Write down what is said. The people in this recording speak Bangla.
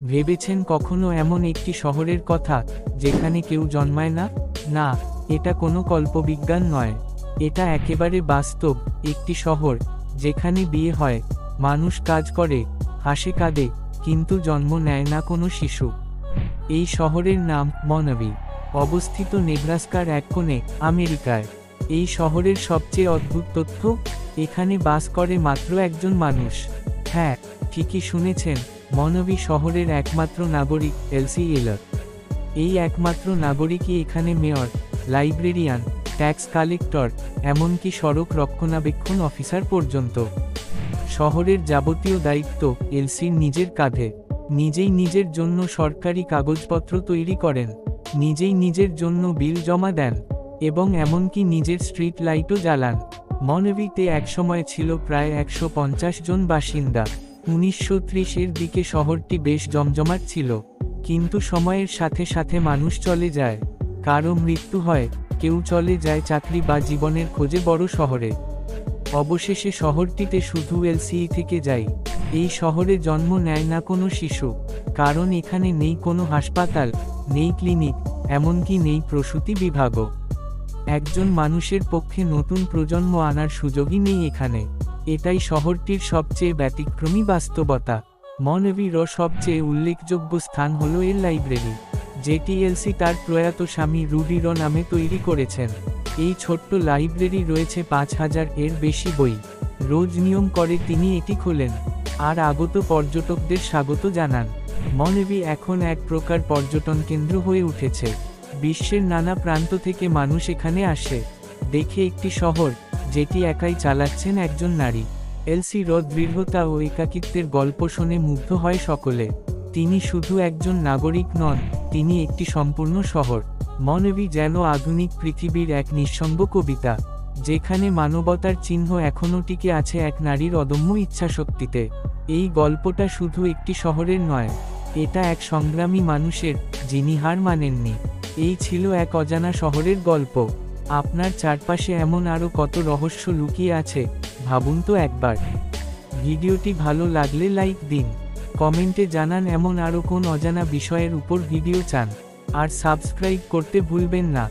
ভেবেছেন কখনো এমন একটি শহরের কথা যেখানে কেউ জন্মায় না? না, এটা কোনো কল্পবিজ্ঞান নয়। এটা একেবারে বাস্তব, একটি শহর যেখানে বিয়ে হয়, মানুষ কাজ করে, হাসে কাঁদে, কিন্তু জন্ম নেয় না কোনো শিশু। এই শহরের নাম মনাবি, অবস্থিত নেব্রাস্কার এক কোণে, আমেরিকায়। এই শহরের সবচেয়ে অদ্ভুত তথ্য, এখানে বাস করে মাত্র একজন মানুষ। হ্যাঁ, ঠিকই শুনেছেন, মনাবি শহরের একমাত্র নাগরিক এলসি এলর। এই একমাত্র নাগরিকই এখানে মেয়র, লাইব্রেরিয়ান, ট্যাক্স কালেক্টর, এমনকি সড়ক রক্ষণাবেক্ষণ অফিসার পর্যন্ত। শহরের যাবতীয় দায়িত্ব এলসির নিজের কাঁধে। নিজেই নিজের জন্য সরকারি কাগজপত্র তৈরি করেন, নিজেই নিজের জন্য বিল জমা দেন, এবং এমনকি নিজের স্ট্রিট লাইটও জ্বালান। মনাবিতে একসময় ছিল প্রায় 150 জন বাসিন্দা। 1930-এর দিকে শহরটি বেশ জমজমাট ছিল, কিন্তু সময়ের সাথে সাথে মানুষ চলে যায়, কারো মৃত্যু হয়, কেউ চলে যায় চাকরি বা জীবনের খোঁজে বড় শহরে। অবশেষে শহরটিতে শুধু এলসি থেকে যায়। এই শহরে জন্ম নেয় না কোনো শিশু, কারণ এখানে নেই কোনো হাসপাতাল, নেই ক্লিনিক, এমনকি নেই প্রসূতি বিভাগও। একজন মানুষের পক্ষে নতুন প্রজন্ম আনার সুযোগই নেই এখানে। এটাই শহরটির সবচেয়ে ব্যতিক্রমী বাস্তবতা। মনাবির সবচেয়ে উল্লেখযোগ্য স্থান হল এর লাইব্রেরি, যেটি এলসি তার প্রয়াত স্বামী রুডি র নামে তৈরি করেছেন। এই ছোট্ট লাইব্রেরি রয়েছে 5000 এর বেশি বই। রোজ নিয়ম করে তিনি এটি খোলেন, আর আগত পর্যটকদের স্বাগত জানান। মনাবি এখন এক প্রকার পর্যটন কেন্দ্র হয়ে উঠেছে। বিশ্বের নানা প্রান্ত থেকে মানুষ এখানে আসে, দেখে একটি শহর যেটি একাই চালাচ্ছেন একজন নারী। এলসি র দৃঢ়তা ও একাকিত্বের গল্প শুনে মুগ্ধ হয় সকলে। তিনি শুধু একজন নাগরিক নন, তিনি একটি সম্পূর্ণ শহর। মনাবি যেন আধুনিক পৃথিবীর এক নিঃসঙ্গ কবিতা, যেখানে মানবতার চিহ্ন এখনও টিকে আছে এক নারীর অদম্য ইচ্ছাশক্তিতে। এই গল্পটা শুধু একটি শহরের নয়, এটা এক সংগ্রামী মানুষের, যিনি হার মানেননি। এই ছিল এক অজানা শহরের গল্প। আপনার চারপাশে এমন আরও কত রহস্য লুকিয়ে আছে, ভাবুন তো একবার। ভিডিওটি ভালো লাগলে লাইক দিন, কমেন্টে জানান এমন আরও কোন অজানা বিষয়ের উপর ভিডিও চান, আর সাবস্ক্রাইব করতে ভুলবেন না।